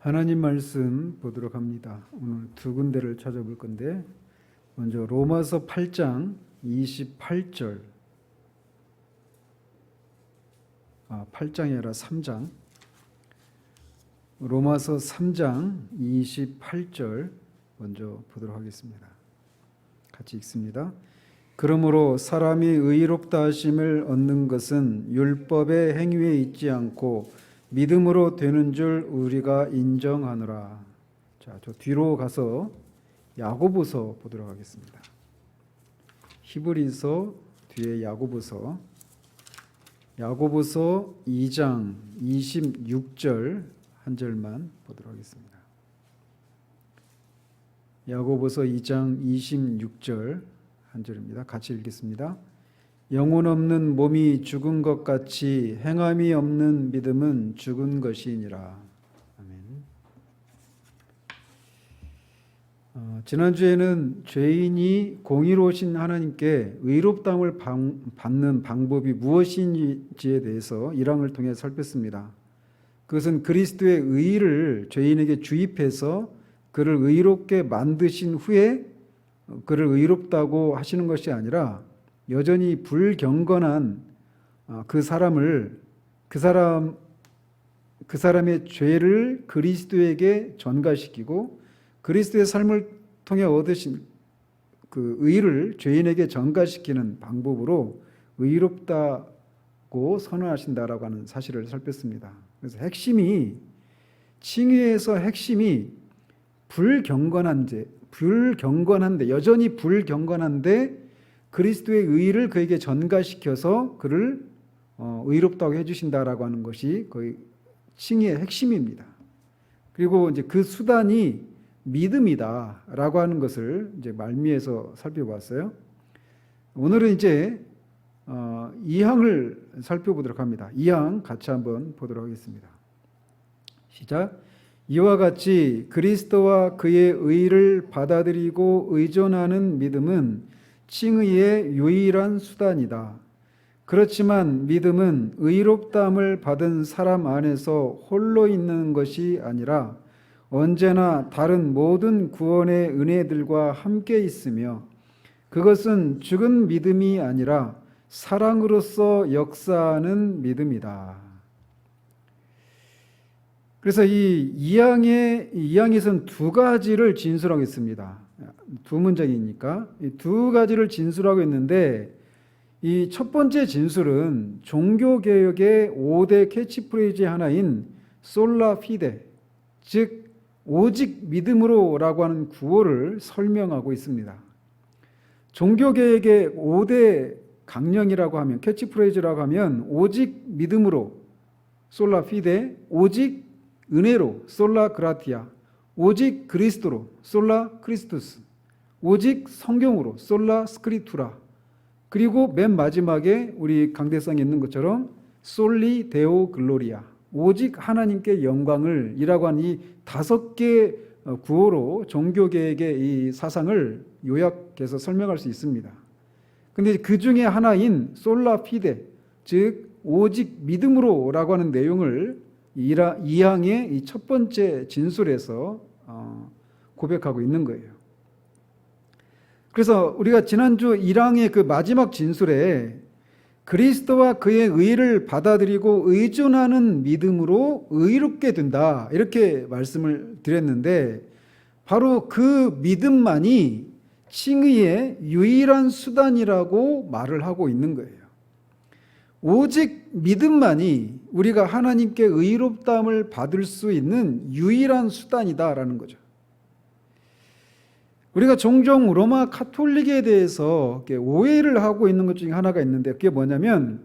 하나님 말씀 보도록 합니다. 오늘 두 군데를 찾아볼 건데 먼저 로마서 8장 28절 8장이 아니라 3장 로마서 3장 28절 먼저 보도록 하겠습니다. 같이 읽습니다. 그러므로 사람이 의롭다 하심을 얻는 것은 율법의 행위에 있지 않고 믿음으로 되는 줄 우리가 인정하노라. 자, 저 뒤로 가서 야고보서 보도록 하겠습니다. 히브리서 뒤에 야고보서 2장 26절 한 절만 보도록 하겠습니다. 야고보서 2장 26절 한 절입니다. 같이 읽겠습니다. 영혼 없는 몸이 죽은 것 같이 행함이 없는 믿음은 죽은 것이니라. 아멘. 지난주에는 죄인이 공의로우신 하나님께 의롭다함을 받는 방법이 무엇인지에 대해서 1항을 통해 살폈습니다. 그것은 그리스도의 의를 죄인에게 주입해서 그를 의롭게 만드신 후에 그를 의롭다고 하시는 것이 아니라 여전히 불경건한 그 사람의 죄를 그리스도에게 전가시키고 그리스도의 삶을 통해 얻으신 그 의를 죄인에게 전가시키는 방법으로 의롭다고 선언하신다라고 하는 사실을 살폈습니다. 그래서 칭의에서 핵심이 불경건한데 여전히 불경건한데 그리스도의 의를 그에게 전가시켜서 그를 의롭다고 해주신다라고 하는 것이 거의 칭의의 핵심입니다. 그리고 이제 그 수단이 믿음이다라고 하는 것을 이제 말미에서 살펴봤어요. 오늘은 이제 2항을 살펴보도록 합니다. 2항 같이 한번 보도록 하겠습니다. 시작. 이와 같이 그리스도와 그의 의를 받아들이고 의존하는 믿음은 칭의의 유일한 수단이다. 그렇지만 믿음은 의롭다함을 받은 사람 안에서 홀로 있는 것이 아니라 언제나 다른 모든 구원의 은혜들과 함께 있으며 그것은 죽은 믿음이 아니라 사랑으로서 역사하는 믿음이다. 그래서 이 2항에서는 두 가지를 진술하고 있습니다. 두 문장이니까 이 두 가지를 진술하고 있는데 이 첫 번째 진술은 종교개혁의 5대 캐치프레이즈의 하나인 솔라 피데, 즉 오직 믿음으로라고 하는 구호를 설명하고 있습니다. 종교개혁의 5대 강령이라고 하면, 캐치프레이즈라고 하면 오직 믿음으로 솔라 피데, 오직 은혜로 솔라 그라티아, 오직 그리스도로 솔라 크리스투스, 오직 성경으로 솔라 스크리투라, 그리고 맨 마지막에 우리 강대상에 있는 것처럼 솔리 데오 글로리아, 오직 하나님께 영광을 이라고 한 이 5개 구호로 종교개혁의 이 사상을 요약해서 설명할 수 있습니다. 근데 그 중에 하나인 솔라 피데, 즉 오직 믿음으로라고 하는 내용을 2항의 이 첫 번째 진술에서 고백하고 있는 거예요. 그래서 우리가 지난주 1항의 그 마지막 진술에 그리스도와 그의 의를 받아들이고 의존하는 믿음으로 의롭게 된다, 이렇게 말씀을 드렸는데 바로 그 믿음만이 칭의의 유일한 수단이라고 말을 하고 있는 거예요. 오직 믿음만이 우리가 하나님께 의롭다함을 받을 수 있는 유일한 수단이다라는 거죠. 우리가 종종 로마 카톨릭에 대해서 오해를 하고 있는 것 중에 하나가 있는데 그게 뭐냐면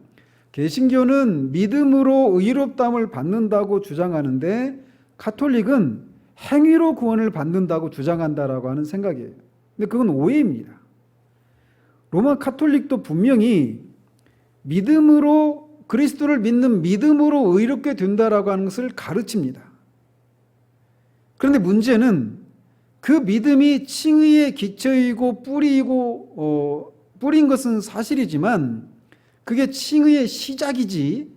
개신교는 믿음으로 의롭다함을 받는다고 주장하는데 카톨릭은 행위로 구원을 받는다고 주장한다라고 하는 생각이에요. 근데 그건 오해입니다. 로마 카톨릭도 분명히 믿음으로, 그리스도를 믿는 믿음으로 의롭게 된다라고 하는 것을 가르칩니다. 그런데 문제는 그 믿음이 칭의의 기초이고 뿌린 것은 사실이지만 그게 칭의의 시작이지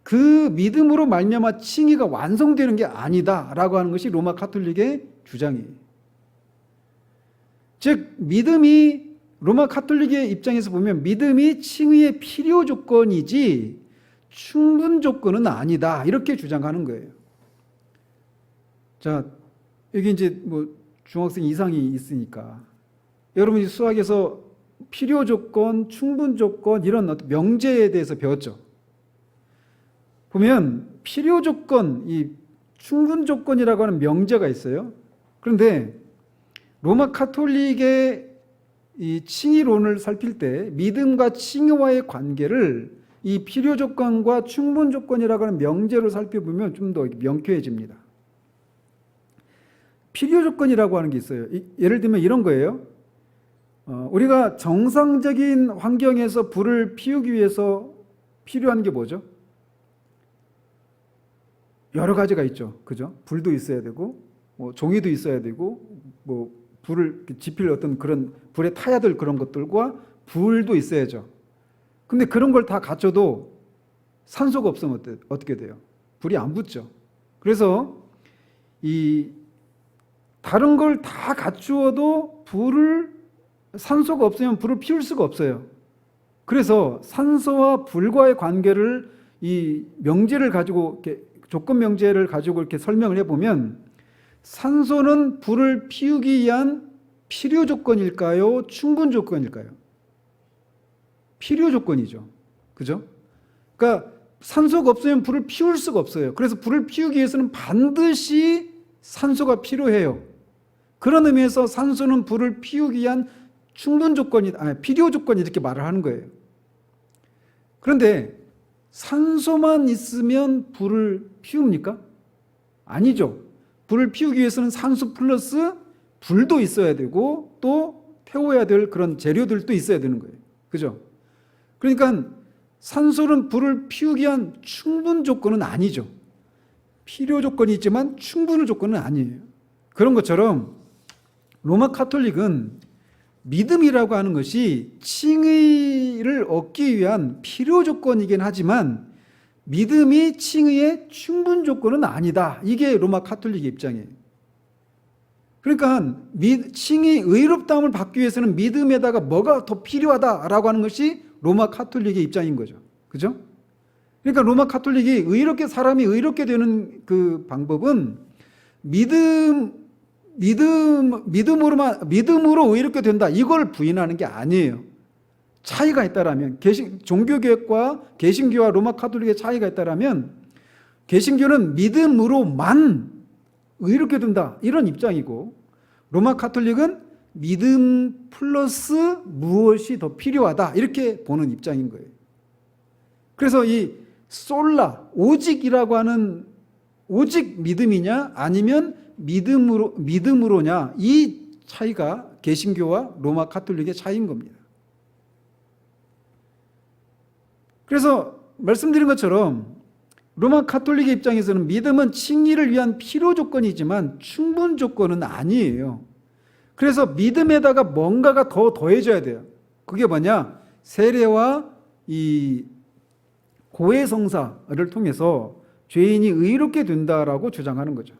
그 믿음으로 말미암아 칭의가 완성되는 게 아니다라고 하는 것이 로마 가톨릭의 주장이에요. 즉 믿음이 로마 가톨릭의 입장에서 보면 믿음이 칭의의 필요 조건이지 충분 조건은 아니다 이렇게 주장하는 거예요. 자, 여기 이제 뭐 중학생 이상이 있으니까 여러분이 수학에서 필요 조건, 충분 조건 이런 어떤 명제에 대해서 배웠죠. 보면 필요 조건, 이 충분 조건이라고 하는 명제가 있어요. 그런데 로마 가톨릭의 이 칭의론을 살필 때 믿음과 칭의와의 관계를 이 필요 조건과 충분 조건이라고 하는 명제로 살펴보면 좀 더 명쾌해집니다. 필요 조건이라고 하는 게 있어요. 예를 들면 이런 거예요. 우리가 정상적인 환경에서 불을 피우기 위해서 필요한 게 뭐죠? 여러 가지가 있죠. 그죠? 불도 있어야 되고, 뭐 종이도 있어야 되고, 뭐 불을 지필 어떤 그런 불에 타야 될 그런 것들과 불도 있어야죠. 근데 그런 걸 다 갖춰도 산소가 없으면 어떻게 돼요? 불이 안 붙죠. 그래서 이 다른 걸 다 갖추어도 산소가 없으면 불을 피울 수가 없어요. 그래서 산소와 불과의 관계를 이 명제를 가지고 이렇게 조건 명제를 가지고 이렇게 설명을 해보면 산소는 불을 피우기 위한 필요 조건일까요? 충분 조건일까요? 필요 조건이죠. 그죠? 그러니까 산소가 없으면 불을 피울 수가 없어요. 그래서 불을 피우기 위해서는 반드시 산소가 필요해요. 그런 의미에서 산소는 불을 피우기 위한 필요 조건이 이렇게 말을 하는 거예요. 그런데 산소만 있으면 불을 피웁니까? 아니죠. 불을 피우기 위해서는 산소 플러스 불도 있어야 되고 또 태워야 될 그런 재료들도 있어야 되는 거예요. 그죠? 그러니까 산소는 불을 피우기 위한 충분 조건은 아니죠. 필요 조건이 있지만 충분 조건은 아니에요. 그런 것처럼 로마 가톨릭은 믿음이라고 하는 것이 칭의를 얻기 위한 필요 조건이긴 하지만 믿음이 칭의의 충분 조건은 아니다. 이게 로마 가톨릭의 입장이에요. 그러니까 칭의 의롭다함을 받기 위해서는 믿음에다가 뭐가 더 필요하다라고 하는 것이 로마 가톨릭의 입장인 거죠. 그죠? 그러니까 로마 가톨릭이 사람이 의롭게 되는 그 방법은 믿음으로 의롭게 된다. 이걸 부인하는 게 아니에요. 차이가 있다라면 종교개혁과 개신교와 로마 가톨릭의 차이가 있다라면 개신교는 믿음으로만 의롭게 된다. 이런 입장이고 로마 가톨릭은 믿음 플러스 무엇이 더 필요하다. 이렇게 보는 입장인 거예요. 그래서 이 솔라, 오직이라고 하는 오직 믿음이냐 아니면 믿음으로냐 이 차이가 개신교와 로마 가톨릭의 차이인 겁니다. 그래서 말씀드린 것처럼 로마 가톨릭의 입장에서는 믿음은 칭의를 위한 필요 조건이지만 충분 조건은 아니에요. 그래서 믿음에다가 뭔가가 더 더해져야 돼요. 그게 뭐냐? 세례와 이 고해 성사를 통해서 죄인이 의롭게 된다라고 주장하는 거죠.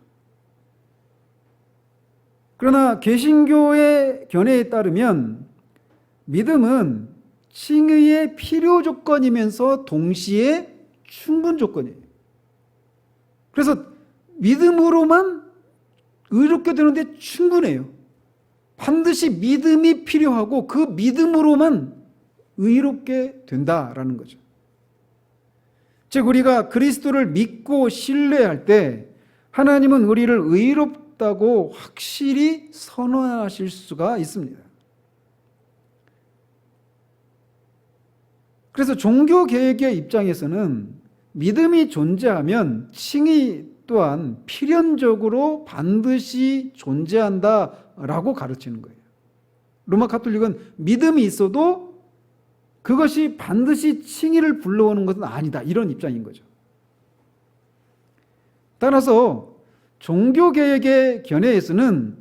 그러나 개신교의 견해에 따르면 믿음은 칭의의 필요 조건이면서 동시에 충분 조건이에요. 그래서 믿음으로만 의롭게 되는데 충분해요. 반드시 믿음이 필요하고 그 믿음으로만 의롭게 된다라는 거죠. 즉 우리가 그리스도를 믿고 신뢰할 때 하나님은 우리를 의롭다고 확실히 선언하실 수가 있습니다. 그래서 종교개혁의 입장에서는 믿음이 존재하면 칭의 또한 필연적으로 반드시 존재한다라고 가르치는 거예요. 로마 가톨릭은 믿음이 있어도 그것이 반드시 칭의를 불러오는 것은 아니다. 이런 입장인 거죠. 따라서 종교개혁의 견해에서는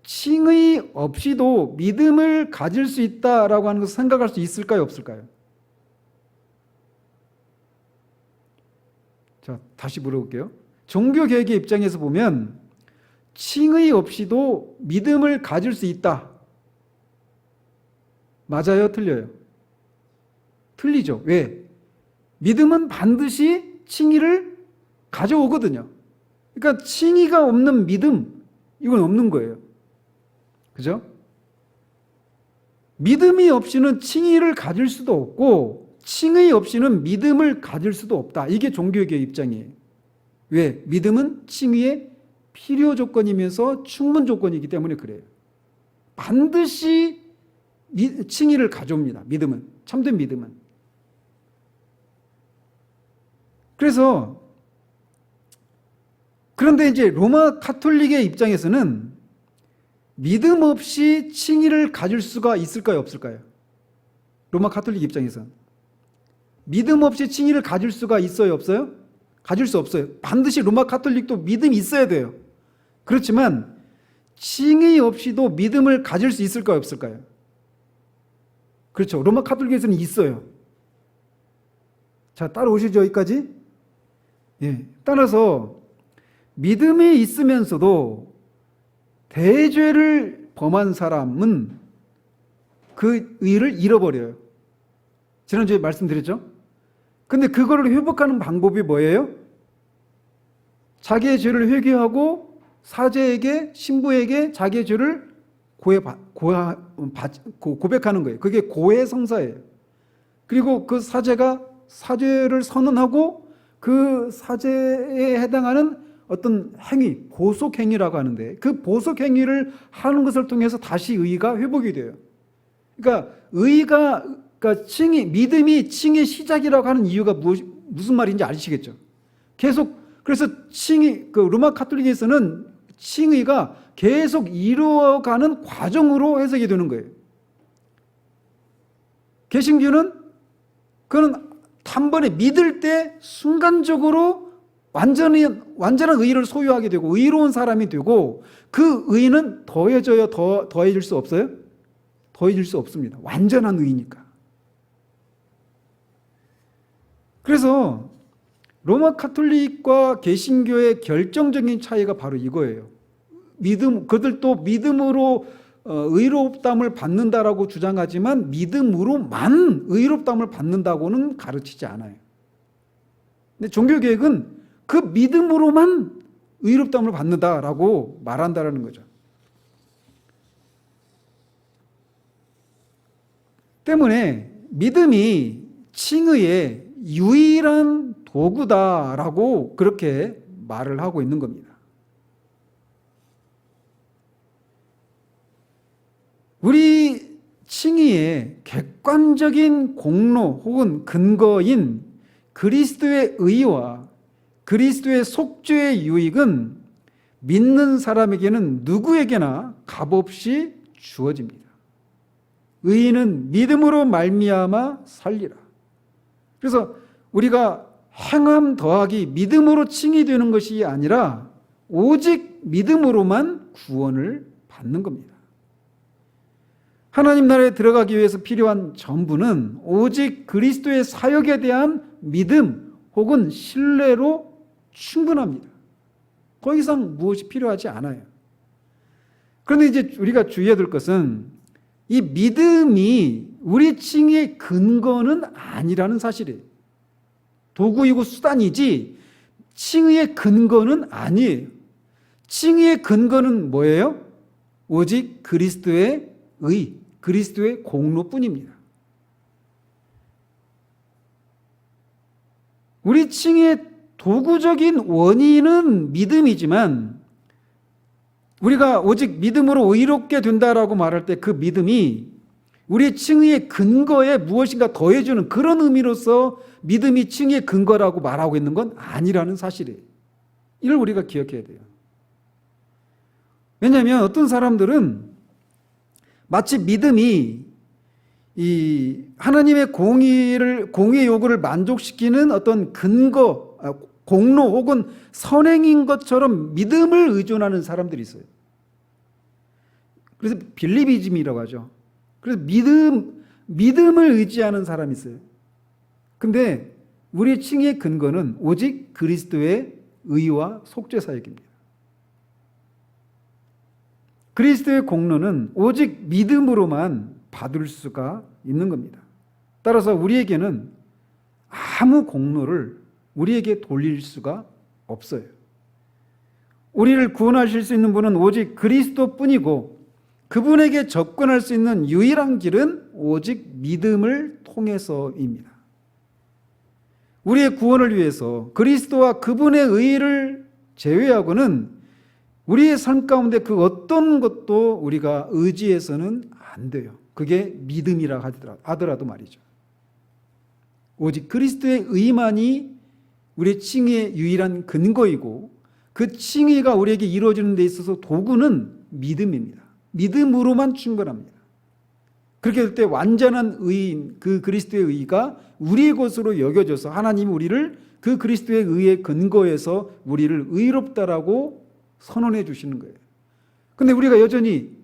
칭의 없이도 믿음을 가질 수 있다라고 하는 것을 생각할 수 있을까요? 없을까요? 자, 다시 물어볼게요. 종교개혁의 입장에서 보면 칭의 없이도 믿음을 가질 수 있다. 맞아요? 틀려요? 틀리죠. 왜? 믿음은 반드시 칭의를 가져오거든요. 그러니까 칭의가 없는 믿음, 이건 없는 거예요. 그죠? 믿음이 없이는 칭의를 가질 수도 없고 칭의 없이는 믿음을 가질 수도 없다. 이게 종교개혁의 입장이에요. 왜? 믿음은 칭의의 필요 조건이면서 충분 조건이기 때문에 그래요. 반드시 칭의를 가져옵니다. 믿음은. 참된 믿음은. 그래서 그런데 이제 로마 카톨릭의 입장에서는 믿음 없이 칭의를 가질 수가 있을까요? 없을까요? 로마 카톨릭 입장에서는. 믿음 없이 칭의를 가질 수가 있어요? 없어요? 가질 수 없어요. 반드시 로마 카톨릭도 믿음이 있어야 돼요. 그렇지만 칭의 없이도 믿음을 가질 수 있을까요? 없을까요? 그렇죠. 로마 카톨릭에서는 있어요. 자, 따라오시죠, 여기까지? 예. 따라서 믿음이 있으면서도 대죄를 범한 사람은 그 의를 잃어버려요. 지난주에 말씀드렸죠? 근데 그거를 회복하는 방법이 뭐예요? 자기의 죄를 회개하고 사제에게, 신부에게 자기의 죄를 고백하는 거예요. 그게 고해성사예요. 그리고 그 사제가 사죄를 선언하고 그 사죄에 해당하는 어떤 행위, 보속행위라고 하는데 그 보속행위를 하는 것을 통해서 다시 의가 회복이 돼요. 그러니까 그러니까 믿음이 칭의 시작이라고 하는 이유가 무슨 말인지 아시겠죠? 계속, 그래서 그 로마 카톨릭에서는 칭의가 계속 이루어가는 과정으로 해석이 되는 거예요. 개신교는 그는 단번에 믿을 때 순간적으로 완전한 의를 소유하게 되고 의로운 사람이 되고 그 의는 더해질 수 없어요? 더해질 수 없습니다. 완전한 의니까. 그래서 로마 카톨릭과 개신교의 결정적인 차이가 바로 이거예요. 그들도 믿음으로 의롭다함을 받는다라고 주장하지만 믿음으로만 의롭다함을 받는다고는 가르치지 않아요. 근데 종교개혁은 그 믿음으로만 의롭다함을 받는다라고 말한다라는 거죠. 때문에 믿음이 칭의의 유일한 도구다라고 그렇게 말을 하고 있는 겁니다. 우리 칭의의 객관적인 공로 혹은 근거인 그리스도의 의와 그리스도의 속죄의 유익은 믿는 사람에게는 누구에게나 값없이 주어집니다. 의인은 믿음으로 말미암아 살리라. 그래서 우리가 행함 더하기 믿음으로 칭의되는 것이 아니라 오직 믿음으로만 구원을 받는 겁니다. 하나님 나라에 들어가기 위해서 필요한 전부는 오직 그리스도의 사역에 대한 믿음 혹은 신뢰로 충분합니다. 더 이상 무엇이 필요하지 않아요. 그런데 이제 우리가 주의해야 될 것은 이 믿음이 우리 칭의의 근거는 아니라는 사실이에요. 도구이고 수단이지 칭의의 근거는 아니에요. 칭의의 근거는 뭐예요? 오직 그리스도의 의, 그리스도의 공로뿐입니다. 우리 칭의의 도구적인 원인은 믿음이지만 우리가 오직 믿음으로 의롭게 된다라고 말할 때 그 믿음이 우리의 칭의의 근거에 무엇인가 더해주는 그런 의미로서 믿음이 칭의의 근거라고 말하고 있는 건 아니라는 사실이에요. 이걸 우리가 기억해야 돼요. 왜냐하면 어떤 사람들은 마치 믿음이 이 하나님의 공의 요구를 만족시키는 어떤 근거, 공로 혹은 선행인 것처럼 믿음을 의존하는 사람들이 있어요. 그래서 빌리비즘이라고 하죠. 그래서 믿음을 의지하는 사람이 있어요. 근데 우리의 칭의의 근거는 오직 그리스도의 의와 속죄 사역입니다. 그리스도의 공로는 오직 믿음으로만 받을 수가 있는 겁니다. 따라서 우리에게는 아무 공로를 우리에게 돌릴 수가 없어요. 우리를 구원하실 수 있는 분은 오직 그리스도뿐이고 그분에게 접근할 수 있는 유일한 길은 오직 믿음을 통해서입니다. 우리의 구원을 위해서 그리스도와 그분의 의를 제외하고는 우리의 삶 가운데 그 어떤 것도 우리가 의지해서는 안 돼요. 그게 믿음이라 하더라도 말이죠. 오직 그리스도의 의만이 우리의 칭의의 유일한 근거이고 그 칭의가 우리에게 이루어지는 데 있어서 도구는 믿음입니다. 믿음으로만 충분합니다. 그렇게 될 때 완전한 의인, 그 그리스도의 의가 우리의 것으로 여겨져서 하나님이 우리를 그 그리스도의 의의 근거에서 우리를 의롭다라고 선언해 주시는 거예요. 근데 우리가 여전히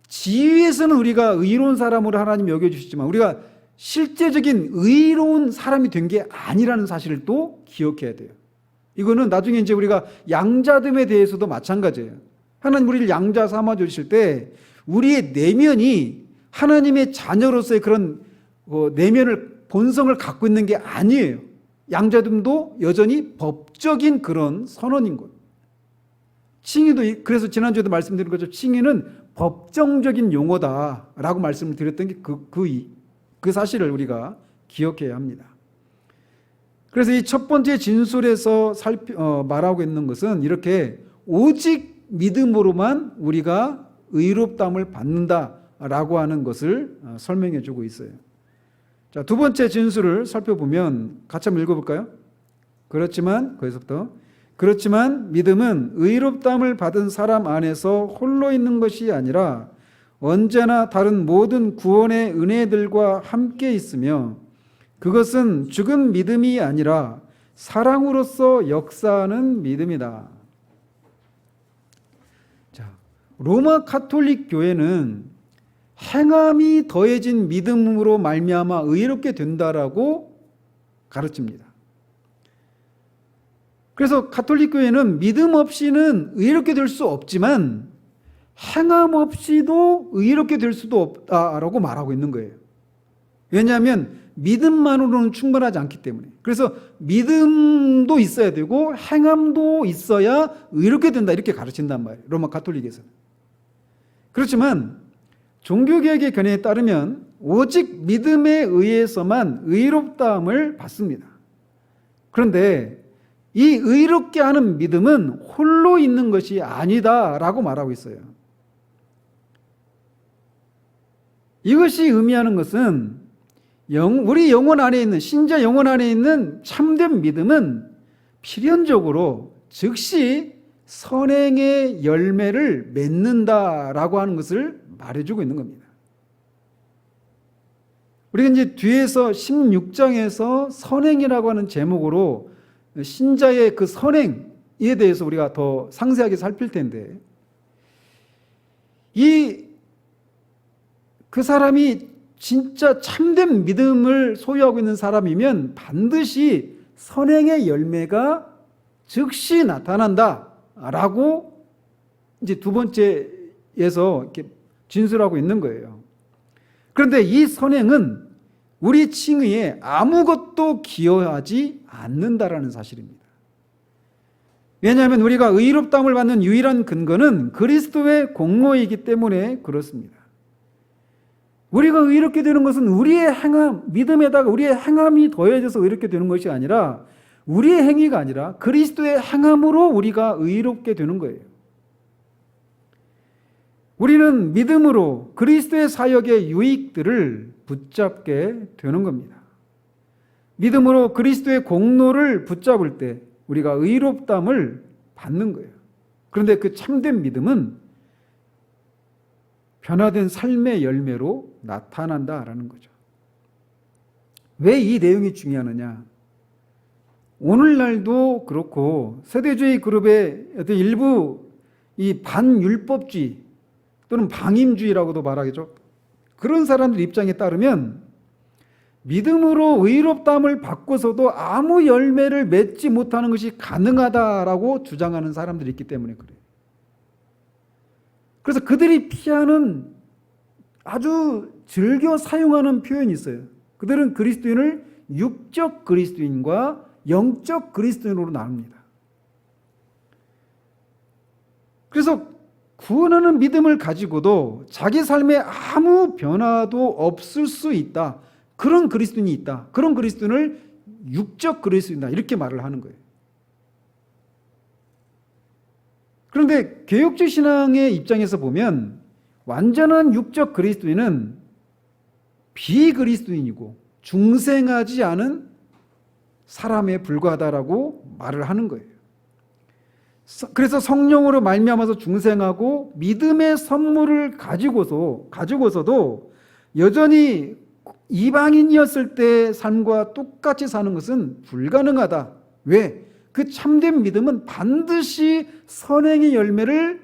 지위에서는 우리가 의로운 사람으로 하나님 여겨주시지만 우리가 실제적인 의로운 사람이 된 게 아니라는 사실을 또 기억해야 돼요. 이거는 나중에 이제 우리가 양자됨에 대해서도 마찬가지예요. 하나님 우리를 양자 삼아 주실 때 우리의 내면이 하나님의 자녀로서의 그런 내면을 본성을 갖고 있는 게 아니에요. 양자됨도 여전히 법적인 그런 선언인 것. 칭의도 그래서 지난주에도 말씀드린 것처럼 칭의는 법정적인 용어다라고 말씀을 드렸던 게 그 사실을 우리가 기억해야 합니다. 그래서 이 첫 번째 진술에서 말하고 있는 것은 이렇게 오직 믿음으로만 우리가 의롭다함을 받는다라고 하는 것을 설명해 주고 있어요. 자, 두 번째 진술을 살펴보면 같이 한번 읽어볼까요? 그렇지만 믿음은 의롭다함을 받은 사람 안에서 홀로 있는 것이 아니라 언제나 다른 모든 구원의 은혜들과 함께 있으며 그것은 죽은 믿음이 아니라 사랑으로서 역사하는 믿음이다. 자, 로마 가톨릭 교회는 행함이 더해진 믿음으로 말미암아 의롭게 된다라고 가르칩니다. 그래서 가톨릭 교회는 믿음 없이는 의롭게 될 수 없지만 행함 없이도 의롭게 될 수도 없다라고 말하고 있는 거예요. 왜냐하면 믿음만으로는 충분하지 않기 때문에. 그래서 믿음도 있어야 되고 행함도 있어야 의롭게 된다 이렇게 가르친단 말이에요. 로마 가톨릭에서는. 그렇지만 종교개혁의 견해에 따르면 오직 믿음에 의해서만 의롭다함을 받습니다. 그런데 이 의롭게 하는 믿음은 홀로 있는 것이 아니다라고 말하고 있어요. 이것이 의미하는 것은 우리 영혼 안에 있는 신자 영혼 안에 있는 참된 믿음은 필연적으로 즉시 선행의 열매를 맺는다라고 하는 것을 말해주고 있는 겁니다. 우리가 이제 뒤에서 16장에서 선행이라고 하는 제목으로 신자의 그 선행에 대해서 우리가 더 상세하게 살필 텐데 그 사람이 진짜 참된 믿음을 소유하고 있는 사람이면 반드시 선행의 열매가 즉시 나타난다라고 이제 두 번째에서 이렇게 진술하고 있는 거예요. 그런데 이 선행은 우리 칭의에 아무것도 기여하지 않는다라는 사실입니다. 왜냐하면 우리가 의롭다함을 받는 유일한 근거는 그리스도의 공로이기 때문에 그렇습니다. 우리가 의롭게 되는 것은 우리의 행함, 믿음에다가 우리의 행함이 더해져서 의롭게 되는 것이 아니라 우리의 행위가 아니라 그리스도의 행함으로 우리가 의롭게 되는 거예요. 우리는 믿음으로 그리스도의 사역의 유익들을 붙잡게 되는 겁니다. 믿음으로 그리스도의 공로를 붙잡을 때 우리가 의롭다함을 받는 거예요. 그런데 그 참된 믿음은 변화된 삶의 열매로 나타난다라는 거죠. 왜 이 내용이 중요하느냐? 오늘날도 그렇고 세대주의 그룹의 어떤 일부 이 반율법주의 또는 방임주의라고도 말하겠죠. 그런 사람들 입장에 따르면 믿음으로 의롭다함을 받고서도 아무 열매를 맺지 못하는 것이 가능하다라고 주장하는 사람들이 있기 때문에 그래요. 그래서 그들이 피하는 아주 즐겨 사용하는 표현이 있어요. 그들은 그리스도인을 육적 그리스도인과 영적 그리스도인으로 나눕니다. 그래서 구원하는 믿음을 가지고도 자기 삶에 아무 변화도 없을 수 있다. 그런 그리스도인이 있다. 그런 그리스도인을 육적 그리스도인이다. 이렇게 말을 하는 거예요. 그런데 개혁주의 신앙의 입장에서 보면 완전한 육적 그리스도인은 비그리스도인이고 중생하지 않은 사람에 불과하다라고 말을 하는 거예요. 그래서 성령으로 말미암아서 중생하고 믿음의 선물을 가지고서도 여전히 이방인이었을 때의 삶과 똑같이 사는 것은 불가능하다. 왜? 그 참된 믿음은 반드시 선행의 열매를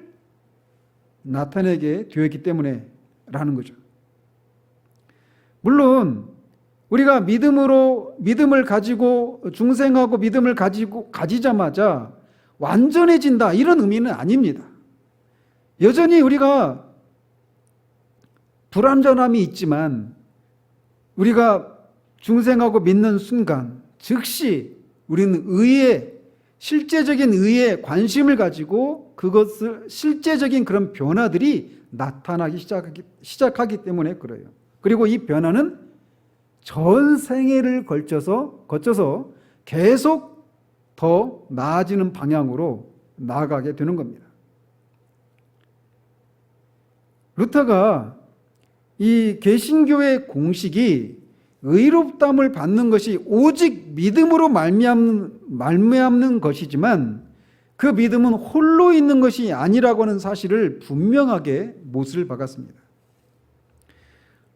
나타내게 되었기 때문에 라는 거죠. 물론 우리가 믿음을 가지고 중생하고 믿음을 가지자마자 완전해진다 이런 의미는 아닙니다. 여전히 우리가 불완전함이 있지만 우리가 중생하고 믿는 순간 즉시 우리는 실제적인 의에 관심을 가지고 그것을 실제적인 그런 변화들이 나타나기 시작하기 때문에 그래요. 그리고 이 변화는 전 생애를 거쳐서 계속 더 나아지는 방향으로 나아가게 되는 겁니다. 루터가 이 개신교의 공식이 의롭다함을 받는 것이 오직 믿음으로 말미암는 것이지만 그 믿음은 홀로 있는 것이 아니라고 하는 사실을 분명하게 못을 박았습니다.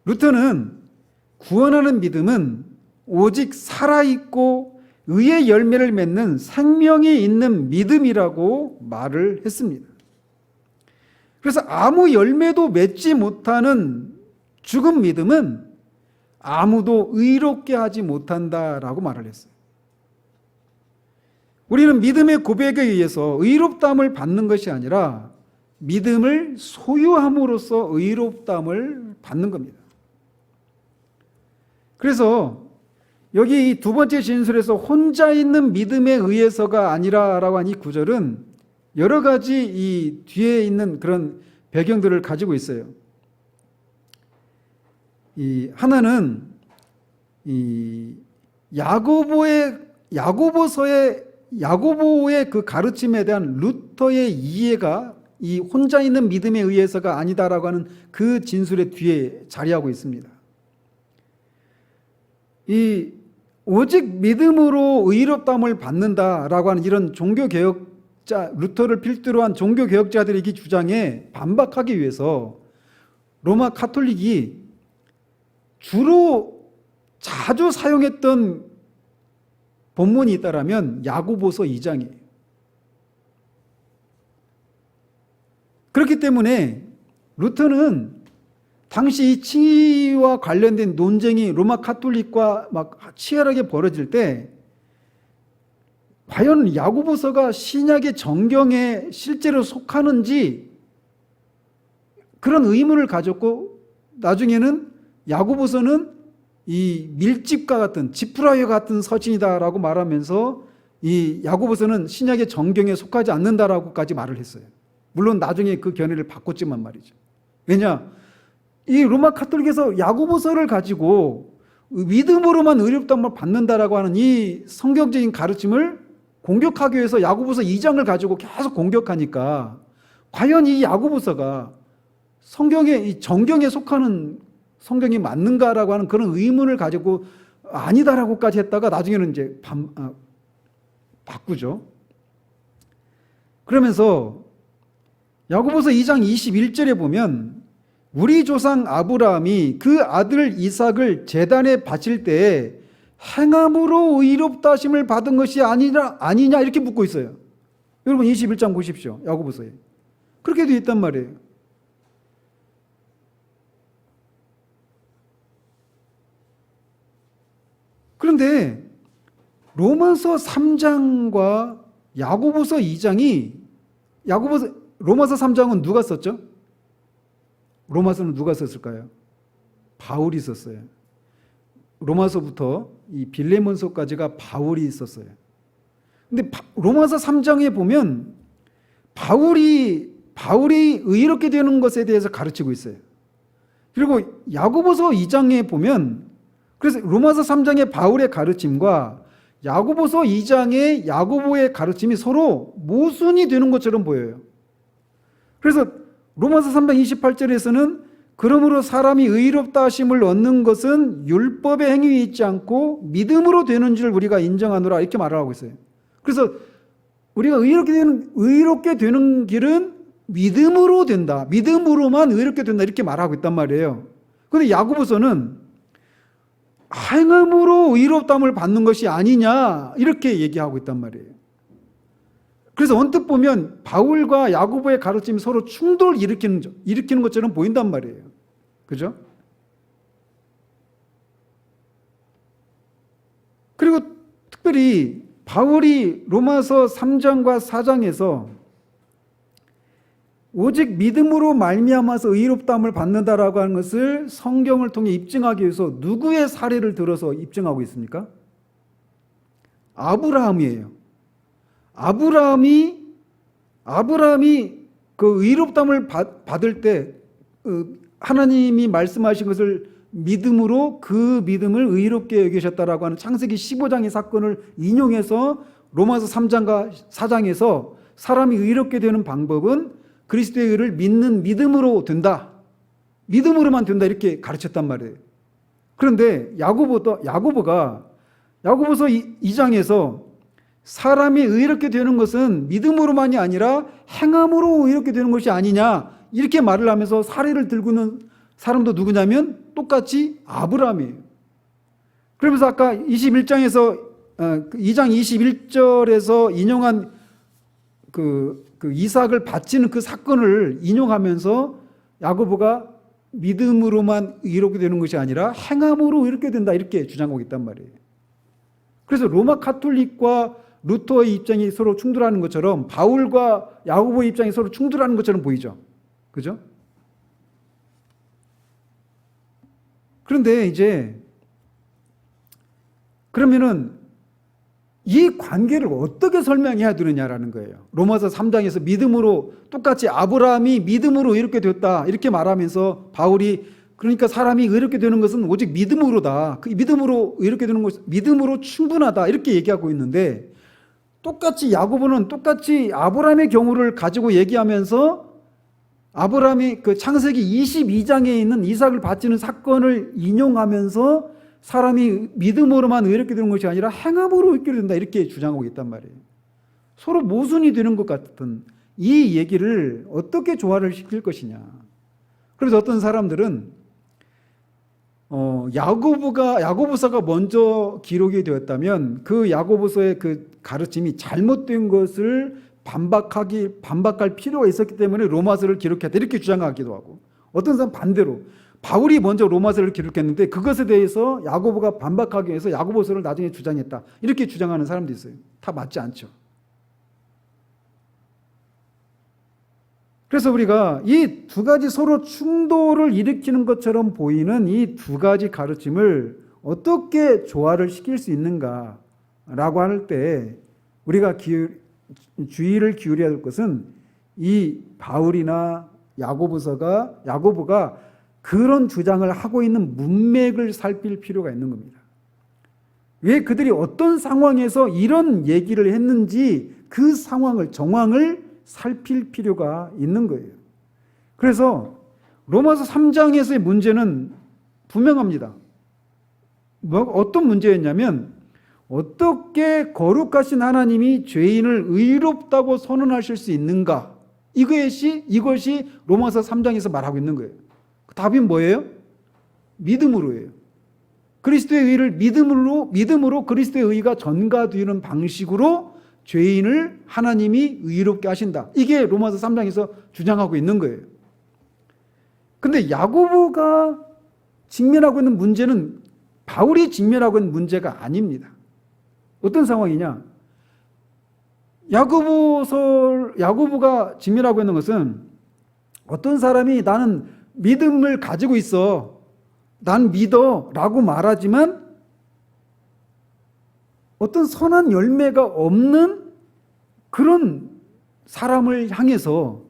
루터는 구원하는 믿음은 오직 살아있고 의의 열매를 맺는 생명이 있는 믿음이라고 말을 했습니다. 그래서 아무 열매도 맺지 못하는 죽은 믿음은 아무도 의롭게 하지 못한다라고 말을 했어요. 우리는 믿음의 고백에 의해서 의롭다함을 받는 것이 아니라 믿음을 소유함으로써 의롭다함을 받는 겁니다. 그래서 여기 이 두 번째 진술에서 혼자 있는 믿음에 의해서가 아니라라고 한 이 구절은 여러 가지 이 뒤에 있는 그런 배경들을 가지고 있어요. 하나는 이 야고보의 그 가르침에 대한 루터의 이해가 이 혼자 있는 믿음에 의해서가 아니다라고 하는 그 진술의 뒤에 자리하고 있습니다. 이 오직 믿음으로 의롭다함을 받는다라고 하는 이런 루터를 필두로 한 종교개혁자들의 이 주장에 반박하기 위해서 로마 카톨릭이 주로 자주 사용했던 본문이 있다라면 야고보서 2장이에요. 그렇기 때문에 루터는 당시 이 칭의와 관련된 논쟁이 로마 카톨릭과 막 치열하게 벌어질 때 과연 야고보서가 신약의 정경에 실제로 속하는지 그런 의문을 가졌고 나중에는 야고보서는 이 밀집과 같은 지푸라기와 같은 서신이다라고 말하면서 이 야고보서는 신약의 정경에 속하지 않는다라고까지 말을 했어요. 물론 나중에 그 견해를 바꿨지만 말이죠. 왜냐? 이 로마 카톨릭에서 야고보서를 가지고 믿음으로만 의롭다함을 받는다라고 하는 이 성경적인 가르침을 공격하기 위해서 야고보서 2장을 가지고 계속 공격하니까 과연 이 야고보서가 이 정경에 속하는 성경이 맞는가라고 하는 그런 의문을 가지고 아니다라고까지 했다가 나중에는 이제 바꾸죠. 그러면서 야고보서 2장 21절에 보면 우리 조상 아브라함이 그 아들 이삭을 제단에 바칠 때에 행함으로 의롭다 하심을 받은 것이 아니냐 이렇게 묻고 있어요. 여러분 21장 보십시오. 야고보서에. 그렇게 되어 있단 말이에요. 그런데 로마서 3장과 야고보서 2장이 로마서 3장은 누가 썼죠? 로마서는 누가 썼을까요? 바울이 썼어요. 로마서부터 이 빌레몬서까지가 바울이 썼어요. 근데 로마서 3장에 보면 바울이 의롭게 되는 것에 대해서 가르치고 있어요. 그리고 야고보서 2장에 보면, 그래서 로마서 3장의 바울의 가르침과 야고보서 2장의 야고보의 가르침이 서로 모순이 되는 것처럼 보여요. 그래서 로마서 3장 28절에서는 그러므로 사람이 의롭다 하심을 얻는 것은 율법의 행위에 있지 않고 믿음으로 되는 줄 우리가 인정하노라, 이렇게 말을 하고 있어요. 그래서 우리가 의롭게 되는 길은 믿음으로 된다. 믿음으로만 의롭게 된다. 이렇게 말하고 있단 말이에요. 그런데 야고보서는 행함으로 의롭다함을 받는 것이 아니냐, 이렇게 얘기하고 있단 말이에요. 그래서 언뜻 보면 바울과 야고보의 가르침이 서로 충돌을 일으키는 것처럼 보인단 말이에요. 그죠? 그리고 특별히 바울이 로마서 3장과 4장에서 오직 믿음으로 말미암아서 의롭다함을 받는다라고 하는 것을 성경을 통해 입증하기 위해서 누구의 사례를 들어서 입증하고 있습니까? 아브라함이에요. 아브라함이 그 의롭다함을 받을 때 하나님이 말씀하신 것을 믿음으로 그 믿음을 의롭게 여기셨다라고 하는 창세기 15장의 사건을 인용해서 로마서 3장과 4장에서 사람이 의롭게 되는 방법은 그리스도의 의를 믿는 믿음으로 된다. 믿음으로만 된다, 이렇게 가르쳤단 말이에요. 그런데 야고보가 야고보서 2장에서 사람이 의롭게 되는 것은 믿음으로만이 아니라 행함으로 의롭게 되는 것이 아니냐, 이렇게 말을 하면서 사례를 들고 있는 사람도 누구냐면 똑같이 아브라함이에요. 그러면서 아까 21장에서 2장 21절에서 인용한 그 이삭을 바치는 그 사건을 인용하면서 야고보가 믿음으로만 의롭게 되는 것이 아니라 행함으로 의롭게 된다, 이렇게 주장하고 있단 말이에요. 그래서 로마 카톨릭과 루터의 입장이 서로 충돌하는 것처럼 바울과 야고보의 입장이 서로 충돌하는 것처럼 보이죠. 그죠? 그런데 이제 그러면은 이 관계를 어떻게 설명해야 되느냐라는 거예요. 로마서 3장에서 믿음으로, 똑같이 아브라함이 믿음으로 의롭게 되었다, 이렇게 말하면서 바울이 그러니까 사람이 의롭게 되는 것은 오직 믿음으로다. 그 믿음으로 의롭게 되는 것은 믿음으로 충분하다, 이렇게 얘기하고 있는데, 똑같이 야고보는 똑같이 아브라함의 경우를 가지고 얘기하면서 아브라함이 그 창세기 22장에 있는 이삭을 바치는 사건을 인용하면서 사람이 믿음으로만 의롭게 되는 것이 아니라 행함으로 의롭게 된다, 이렇게 주장하고 있단 말이에요. 서로 모순이 되는 것 같은 이 얘기를 어떻게 조화를 시킬 것이냐. 그래서 어떤 사람들은 야고보서가 먼저 기록이 되었다면 그 야고보서의 그 가르침이 잘못된 것을 반박할 필요가 있었기 때문에 로마서를 기록했다, 이렇게 주장하기도 하고, 어떤 사람 반대로 바울이 먼저 로마서를 기록했는데 그것에 대해서 야고보가 반박하기 위해서 야고보서를 나중에 주장했다, 이렇게 주장하는 사람도 있어요. 다 맞지 않죠. 그래서 우리가 이 두 가지 서로 충돌을 일으키는 것처럼 보이는 이 두 가지 가르침을 어떻게 조화를 시킬 수 있는가라고 할 때 우리가 주의를 기울여야 할 것은 이 바울이나 야고보가 그런 주장을 하고 있는 문맥을 살필 필요가 있는 겁니다. 왜 그들이 어떤 상황에서 이런 얘기를 했는지 그 정황을 살필 필요가 있는 거예요. 그래서 로마서 3장에서의 문제는 분명합니다. 어떤 문제였냐면, 어떻게 거룩하신 하나님이 죄인을 의롭다고 선언하실 수 있는가, 이것이 로마서 3장에서 말하고 있는 거예요. 답이 뭐예요? 믿음으로예요. 그리스도의 의를 믿음으로 그리스도의 의가 전가되는 방식으로 죄인을 하나님이 의롭게 하신다. 이게 로마서 3장에서 주장하고 있는 거예요. 근데 야고보가 직면하고 있는 문제는 바울이 직면하고 있는 문제가 아닙니다. 어떤 상황이냐? 야고보가 직면하고 있는 것은 어떤 사람이 나는 믿음을 가지고 있어, 난 믿어 라고 말하지만 어떤 선한 열매가 없는 그런 사람을 향해서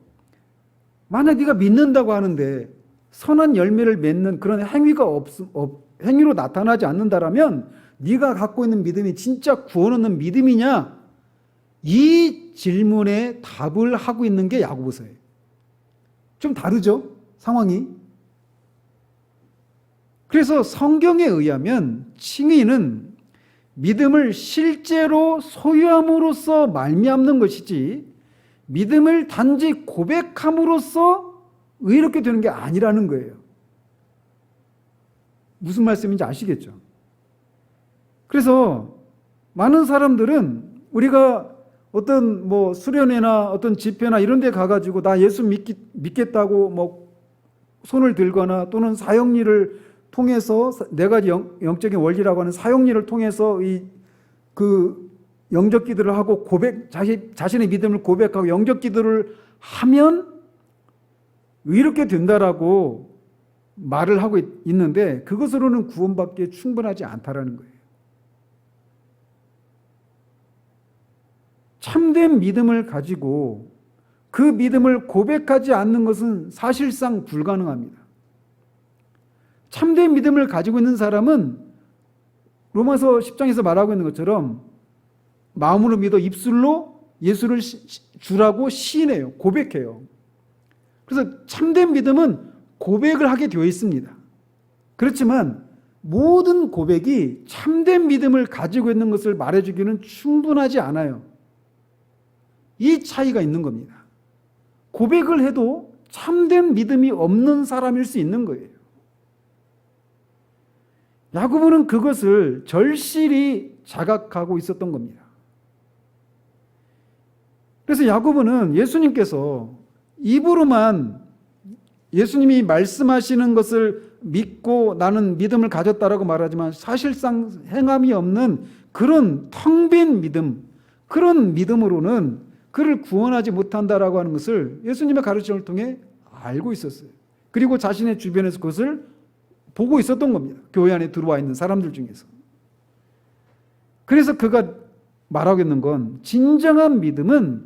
만약 네가 믿는다고 하는데 선한 열매를 맺는 그런 행위로 나타나지 않는다라면 네가 갖고 있는 믿음이 진짜 구원 얻는 믿음이냐? 이 질문에 답을 하고 있는 게 야고보서예요. 좀 다르죠? 상황이. 그래서 성경에 의하면 칭의는 믿음을 실제로 소유함으로써 말미암는 것이지 믿음을 단지 고백함으로써 의롭게 되는 게 아니라는 거예요. 무슨 말씀인지 아시겠죠? 그래서 많은 사람들은 우리가 어떤 수련회나 어떤 집회나 이런 데 가가지고 나 예수 믿겠다고 손을 들거나 또는 사형리를 통해서 내가 영적인 원리라고 하는 사형리를 통해서 그 영적 기도를 하고 자신의 믿음을 고백하고 영적 기도를 하면 의롭게 된다라고 말을 하고 있는데 그것으로는 구원받기에 충분하지 않다라는 거예요. 참된 믿음을 가지고 그 믿음을 고백하지 않는 것은 사실상 불가능합니다. 참된 믿음을 가지고 있는 사람은 로마서 10장에서 말하고 있는 것처럼 마음으로 믿어 입술로 예수를 주라고 시인해요. 고백해요. 그래서 참된 믿음은 고백을 하게 되어 있습니다. 그렇지만 모든 고백이 참된 믿음을 가지고 있는 것을 말해주기는 충분하지 않아요. 이 차이가 있는 겁니다. 고백을 해도 참된 믿음이 없는 사람일 수 있는 거예요. 야고보는 그것을 절실히 자각하고 있었던 겁니다. 그래서 야고보는 예수님께서 입으로만 예수님이 말씀하시는 것을 믿고 나는 믿음을 가졌다라고 말하지만 사실상 행함이 없는 그런 텅 빈 믿음, 그런 믿음으로는 그를 구원하지 못한다라고 하는 것을 예수님의 가르침을 통해 알고 있었어요. 그리고 자신의 주변에서 그것을 보고 있었던 겁니다. 교회 안에 들어와 있는 사람들 중에서. 그래서 그가 말하고 있는 건 진정한 믿음은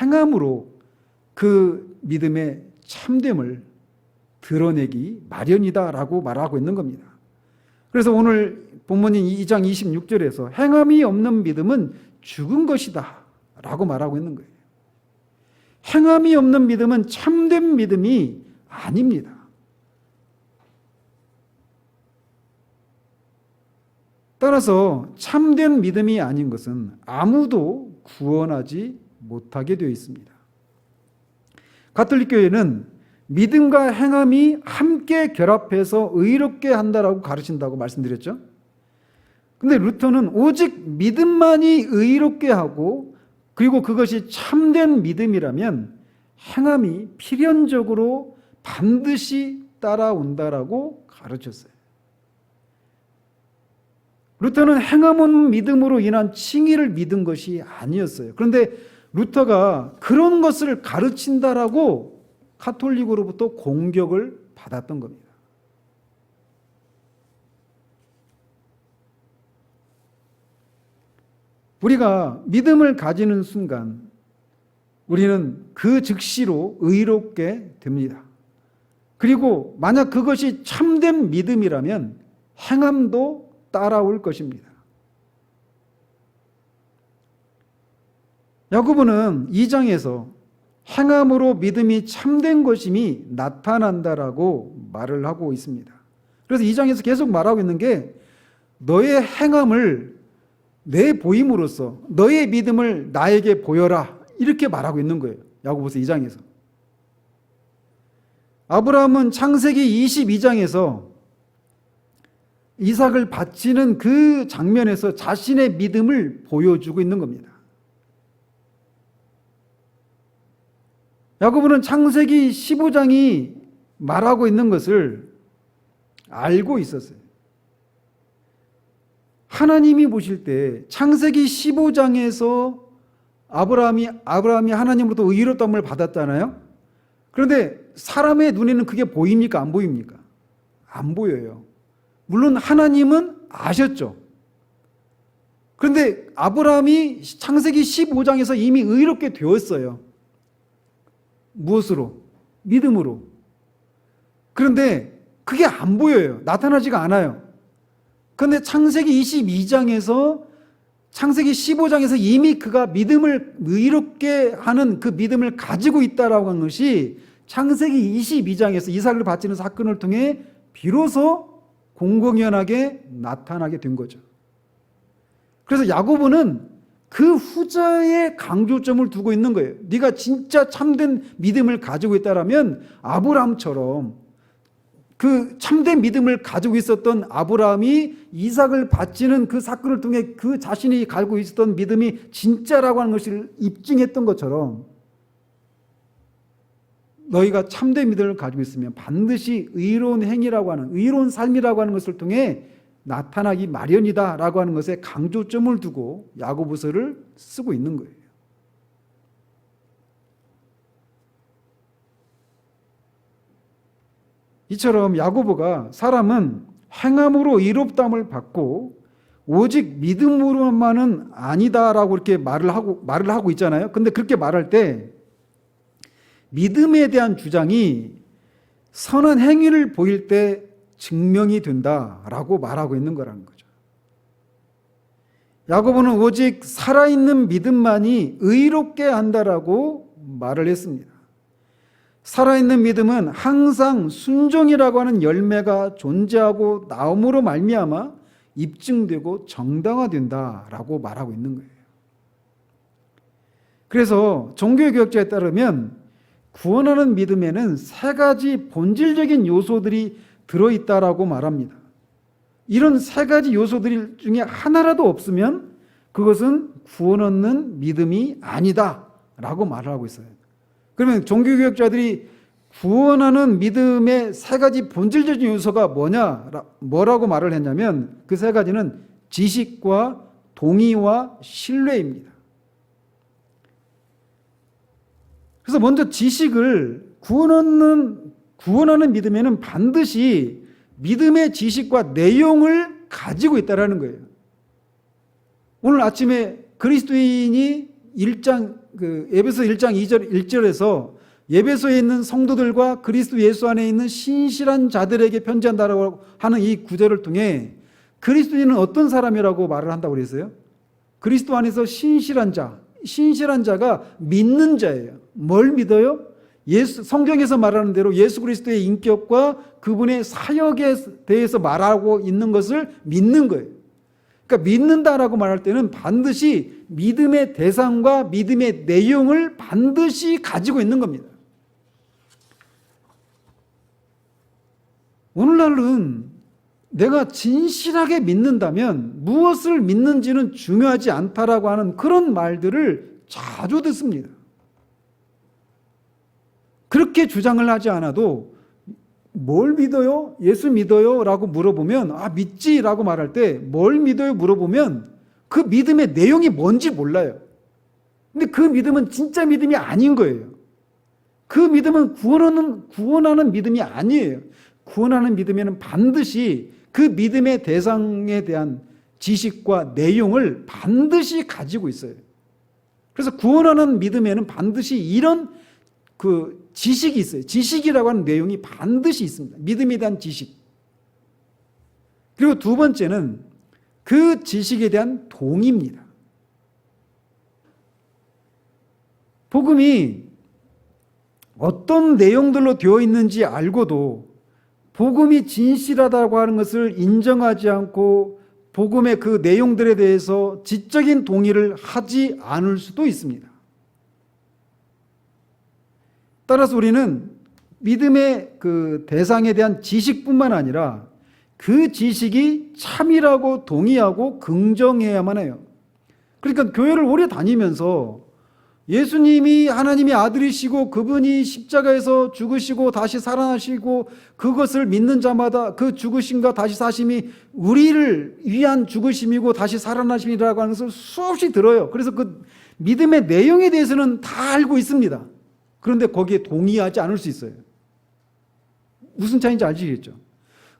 행함으로 그 믿음의 참됨을 드러내기 마련이다라고 말하고 있는 겁니다. 그래서 오늘 본문인 2장 26절에서 행함이 없는 믿음은 죽은 것이다 라고 말하고 있는 거예요. 행함이 없는 믿음은 참된 믿음이 아닙니다. 따라서 참된 믿음이 아닌 것은 아무도 구원하지 못하게 되어 있습니다. 가톨릭 교회는 믿음과 행함이 함께 결합해서 의롭게 한다라고 가르친다고 말씀드렸죠. 근데 루터는 오직 믿음만이 의롭게 하고 그리고 그것이 참된 믿음이라면 행함이 필연적으로 반드시 따라온다라고 가르쳤어요. 루터는 행함 없는 믿음으로 인한 칭의를 믿은 것이 아니었어요. 그런데 루터가 그런 것을 가르친다라고 카톨릭으로부터 공격을 받았던 겁니다. 우리가 믿음을 가지는 순간 우리는 그 즉시로 의롭게 됩니다. 그리고 만약 그것이 참된 믿음이라면 행함도 따라올 것입니다. 야고보는 2장에서 행함으로 믿음이 참된 것임이 나타난다라고 말을 하고 있습니다. 그래서 2장에서 계속 말하고 있는 게 너의 행함을 내보임으로써 너의 믿음을 나에게 보여라 이렇게 말하고 있는 거예요. 야고보서 2장에서. 아브라함은 창세기 22장에서 이삭을 바치는 그 장면에서 자신의 믿음을 보여주고 있는 겁니다. 야고보는 창세기 15장이 말하고 있는 것을 알고 있었어요. 하나님이 보실 때 창세기 15장에서 아브라함이 하나님으로부터 의롭다함을 받았잖아요. 그런데 사람의 눈에는 그게 보입니까? 안 보입니까? 안 보여요. 물론 하나님은 아셨죠. 그런데 아브라함이 창세기 15장에서 이미 의롭게 되었어요. 무엇으로? 믿음으로. 그런데 그게 안 보여요. 나타나지가 않아요. 그런데 창세기 22장에서 창세기 15장에서 이미 그가 믿음을 의롭게 하는 그 믿음을 가지고 있다라고 하는 것이 창세기 22장에서 이삭을 바치는 사건을 통해 비로소 공공연하게 나타나게 된 거죠. 그래서 야고보는 그 후자에 강조점을 두고 있는 거예요. 네가 진짜 참된 믿음을 가지고 있다라면 아브라함처럼 그 참된 믿음을 가지고 있었던 아브라함이 이삭을 바치는 그 사건을 통해 그 자신이 가지고 있었던 믿음이 진짜라고 하는 것을 입증했던 것처럼 너희가 참된 믿음을 가지고 있으면 반드시 의로운 행위라고 하는 의로운 삶이라고 하는 것을 통해 나타나기 마련이다라고 하는 것에 강조점을 두고 야고보서를 쓰고 있는 거예요. 이처럼 야고보가 사람은 행함으로 의롭다함을 받고 오직 믿음으로만은 아니다라고 이렇게 말을 하고 있잖아요. 근데 그렇게 말할 때 믿음에 대한 주장이 선한 행위를 보일 때 증명이 된다라고 말하고 있는 거라는 거죠. 야고보는 오직 살아있는 믿음만이 의롭게 한다라고 말을 했습니다. 살아있는 믿음은 항상 순종이라고 하는 열매가 존재하고 나옴으로 말미암아 입증되고 정당화된다라고 말하고 있는 거예요. 그래서 종교의 교역자에 따르면 구원하는 믿음에는 세 가지 본질적인 요소들이 들어있다라고 말합니다. 이런 세 가지 요소들 중에 하나라도 없으면 그것은 구원 얻는 믿음이 아니다라고 말을 하고 있어요. 그러면 종교개혁자들이 구원하는 믿음의 세 가지 본질적인 요소가 뭐라고 말을 했냐면 그 세 가지는 지식과 동의와 신뢰입니다. 그래서 먼저 지식을 구원하는 믿음에는 반드시 믿음의 지식과 내용을 가지고 있다라는 거예요. 오늘 아침에 그리스도인이 에베소 1장 1절에서 예배소에 있는 성도들과 그리스도 예수 안에 있는 신실한 자들에게 편지한다라고 하는 이 구절을 통해 그리스도인은 어떤 사람이라고 말을 한다고 그랬어요? 그리스도 안에서 신실한 자가 믿는 자예요. 뭘 믿어요? 성경에서 말하는 대로 예수 그리스도의 인격과 그분의 사역에 대해서 말하고 있는 것을 믿는 거예요. 그러니까 믿는다라고 말할 때는 반드시 믿음의 대상과 믿음의 내용을 반드시 가지고 있는 겁니다. 오늘날은 내가 진실하게 믿는다면 무엇을 믿는지는 중요하지 않다라고 하는 그런 말들을 자주 듣습니다. 그렇게 주장을 하지 않아도 뭘 믿어요? 예수 믿어요? 라고 물어보면 믿지라고 말할 때 뭘 믿어요? 물어보면 그 믿음의 내용이 뭔지 몰라요. 근데 그 믿음은 진짜 믿음이 아닌 거예요. 그 믿음은 구원하는 믿음이 아니에요. 구원하는 믿음에는 반드시 그 믿음의 대상에 대한 지식과 내용을 반드시 가지고 있어요. 그래서 구원하는 믿음에는 반드시 이런 그 지식이 있어요. 지식이라고 하는 내용이 반드시 있습니다. 믿음에 대한 지식. 그리고 두 번째는 그 지식에 대한 동의입니다. 복음이 어떤 내용들로 되어 있는지 알고도 복음이 진실하다고 하는 것을 인정하지 않고 복음의 그 내용들에 대해서 지적인 동의를 하지 않을 수도 있습니다. 따라서 우리는 믿음의 그 대상에 대한 지식뿐만 아니라 그 지식이 참이라고 동의하고 긍정해야만 해요. 그러니까 교회를 오래 다니면서 예수님이 하나님의 아들이시고 그분이 십자가에서 죽으시고 다시 살아나시고 그것을 믿는 자마다 그 죽으심과 다시 사심이 우리를 위한 죽으심이고 다시 살아나심이라고 하는 것을 수없이 들어요. 그래서 그 믿음의 내용에 대해서는 다 알고 있습니다. 그런데 거기에 동의하지 않을 수 있어요. 무슨 차이인지 아시겠죠?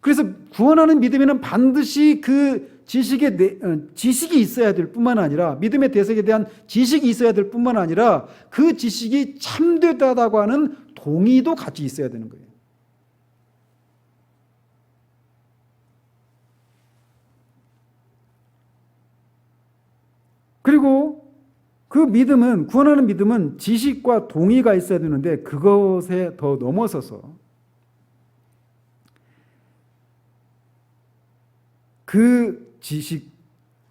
그래서 구원하는 믿음에는 반드시 그 지식이 있어야 될 뿐만 아니라 믿음의 대석에 대한 지식이 있어야 될 뿐만 아니라 그 지식이 참되다고 하는 동의도 같이 있어야 되는 거예요. 그리고 그 믿음은, 구원하는 믿음은 지식과 동의가 있어야 되는데 그것에 더 넘어서서 그 지식,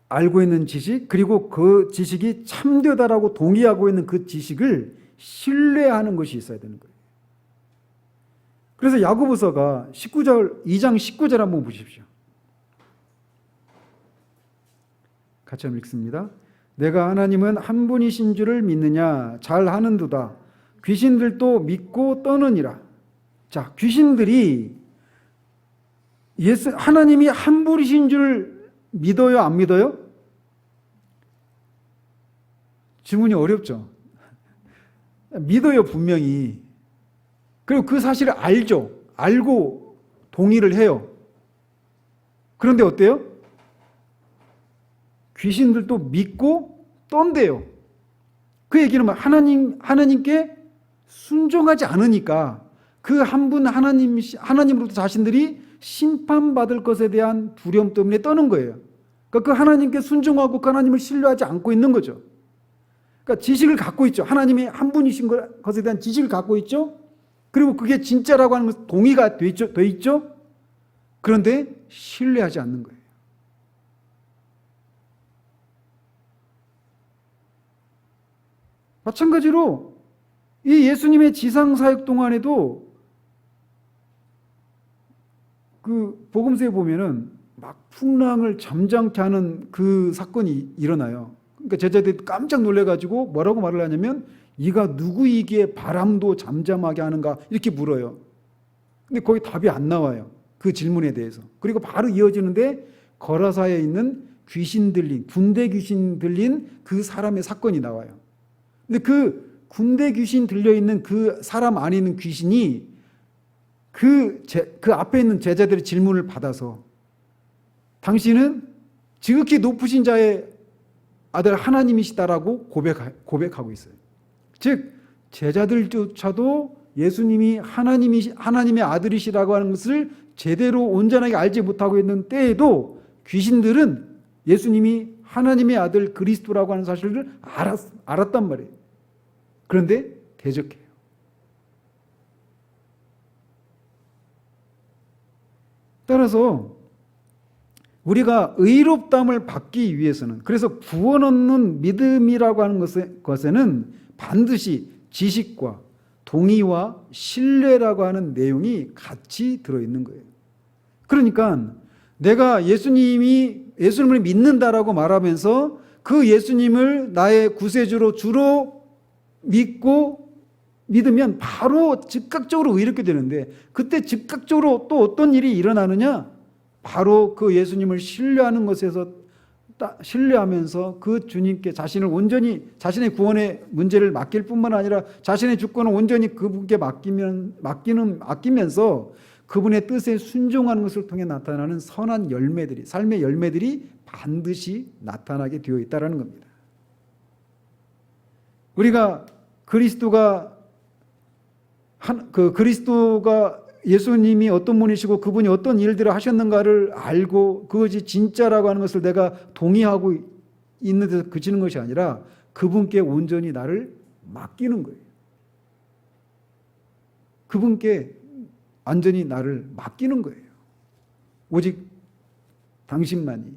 알고 있는 지식, 그리고 그 지식이 참되다라고 동의하고 있는 그 지식을 신뢰하는 것이 있어야 되는 거예요. 그래서 야고보서가 2장 19절 한번 보십시오. 같이 한번 읽습니다. 내가 하나님은 한 분이신 줄을 믿느냐? 잘 하는도다. 귀신들도 믿고 떠느니라. 자, 귀신들이 하나님이 한 분이신 줄 믿어요? 안 믿어요? 질문이 어렵죠. 믿어요, 분명히. 그리고 그 사실을 알죠. 알고 동의를 해요. 그런데 어때요? 귀신들도 믿고 떤대요. 그 얘기는 하나님께 순종하지 않으니까 그 한 분 하나님으로부터 자신들이 심판받을 것에 대한 두려움 때문에 떠는 거예요. 그러니까 그 하나님께 순종하고 그 하나님을 신뢰하지 않고 있는 거죠. 그러니까 지식을 갖고 있죠. 하나님이 한 분이신 것에 대한 지식을 갖고 있죠. 그리고 그게 진짜라고 하는 것 동의가 돼 있죠. 그런데 신뢰하지 않는 거예요. 마찬가지로 이 예수님의 지상 사역 동안에도 그 복음서에 보면은 막 풍랑을 잠잠케 하는 그 사건이 일어나요. 그러니까 제자들이 깜짝 놀래가지고 뭐라고 말을 하냐면 이가 누구이기에 바람도 잠잠하게 하는가 이렇게 물어요. 근데 거기 답이 안 나와요. 그 질문에 대해서. 그리고 바로 이어지는데 거라사에 있는 군대 귀신 들린 그 사람의 사건이 나와요. 근데 그 군대 귀신 들려있는 그 사람 안에 있는 귀신이 그 앞에 있는 제자들의 질문을 받아서 당신은 지극히 높으신 자의 아들 하나님이시다라고 고백하고 있어요. 즉 제자들조차도 예수님이 하나님의 아들이시라고 하는 것을 제대로 온전하게 알지 못하고 있는 때에도 귀신들은 예수님이 하나님의 아들 그리스도라고 하는 사실을 알았단 말이에요. 그런데 대적해요. 따라서 우리가 의롭다함을 받기 위해서는, 그래서 구원 얻는 믿음이라고 하는 것에는 반드시 지식과 동의와 신뢰라고 하는 내용이 같이 들어있는 거예요. 그러니까 내가 예수님을 믿는다라고 말하면서 그 예수님을 나의 구세주로 주로 믿으면 바로 즉각적으로 의롭게 되는데, 그때 즉각적으로 또 어떤 일이 일어나느냐? 바로 그 예수님을 신뢰하면서 그 주님께 자신을 온전히, 자신의 구원의 문제를 맡길 뿐만 아니라 자신의 주권을 온전히 그분께 맡기면서 그분의 뜻에 순종하는 것을 통해 나타나는 선한 열매들이, 삶의 열매들이 반드시 나타나게 되어 있다는 겁니다. 우리가 그리스도가 예수님이 어떤 분이시고 그분이 어떤 일들을 하셨는가를 알고 그것이 진짜라고 하는 것을 내가 동의하고 있는 데서 그치는 것이 아니라 그분께 온전히 나를 맡기는 거예요. 그분께 완전히 나를 맡기는 거예요. 오직 당신만이,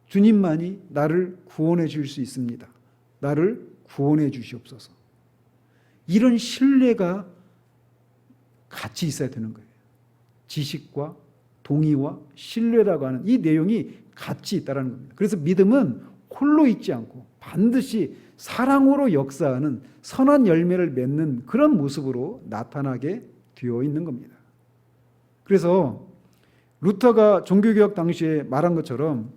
주님만이 나를 구원해 줄 수 있습니다. 나를 구원해 주시옵소서. 이런 신뢰가 같이 있어야 되는 거예요. 지식과 동의와 신뢰라고 하는 이 내용이 같이 있다는 겁니다. 그래서 믿음은 홀로 있지 않고 반드시 사랑으로 역사하는 선한 열매를 맺는 그런 모습으로 나타나게 되어 있는 겁니다. 그래서 루터가 종교개혁 당시에 말한 것처럼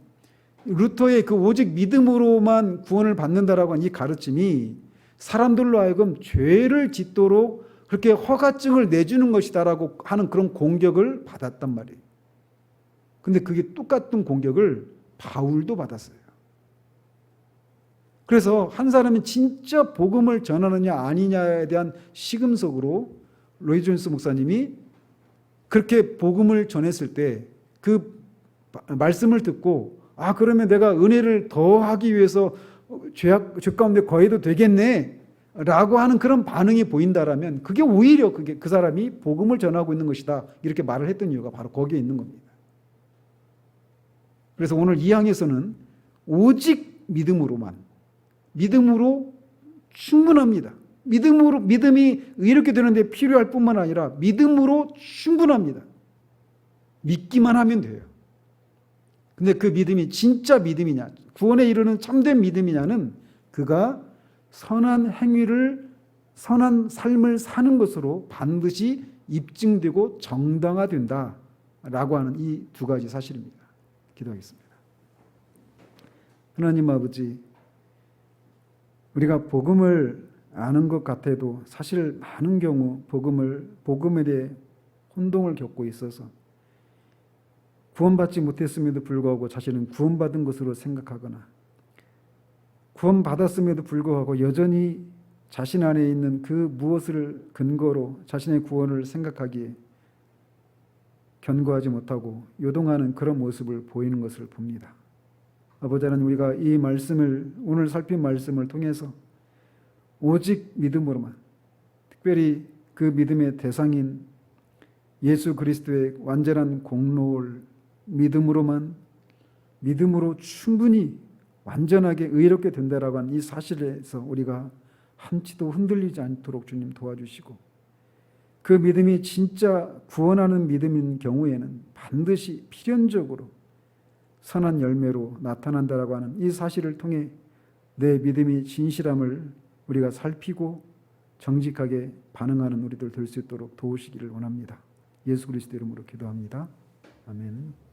루터의 그 오직 믿음으로만 구원을 받는다라고 하는 이 가르침이 사람들로 하여금 죄를 짓도록 그렇게 허가증을 내주는 것이다라고 하는 그런 공격을 받았단 말이에요. 근데 그게 똑같은 공격을 바울도 받았어요. 그래서 한 사람이 진짜 복음을 전하느냐 아니냐에 대한 시금석으로 로이 존스 목사님이 그렇게 복음을 전했을 때 그 말씀을 듣고 그러면 내가 은혜를 더하기 위해서 죄 가운데 거해도 되겠네 라고 하는 그런 반응이 보인다라면 그게 오히려 그 사람이 복음을 전하고 있는 것이다 이렇게 말을 했던 이유가 바로 거기에 있는 겁니다. 그래서 오늘 이 항에서는 오직 믿음으로 충분합니다. 믿음이 이렇게 되는데 필요할 뿐만 아니라 믿음으로 충분합니다. 믿기만 하면 돼요. 근데 그 믿음이 진짜 믿음이냐, 구원에 이르는 참된 믿음이냐는 그가 선한 행위를, 선한 삶을 사는 것으로 반드시 입증되고 정당화된다라고 하는 이 두 가지 사실입니다. 기도하겠습니다. 하나님 아버지, 우리가 복음을 아는 것 같아도 사실 많은 경우 복음에 대해 혼동을 겪고 있어서 구원받지 못했음에도 불구하고 자신은 구원받은 것으로 생각하거나 구원받았음에도 불구하고 여전히 자신 안에 있는 그 무엇을 근거로 자신의 구원을 생각하기에 견고하지 못하고 요동하는 그런 모습을 보이는 것을 봅니다. 아버지 하나님, 우리가 이 말씀을, 오늘 살핀 말씀을 통해서 오직 믿음으로만, 특별히 그 믿음의 대상인 예수 그리스도의 완전한 공로를 믿음으로 충분히 완전하게 의롭게 된다라고 하는 이 사실에서 우리가 한치도 흔들리지 않도록 주님 도와주시고, 그 믿음이 진짜 구원하는 믿음인 경우에는 반드시 필연적으로 선한 열매로 나타난다라고 하는 이 사실을 통해 내 믿음이 진실함을 우리가 살피고 정직하게 반응하는 우리들 될 수 있도록 도우시기를 원합니다. 예수 그리스도 이름으로 기도합니다. 아멘.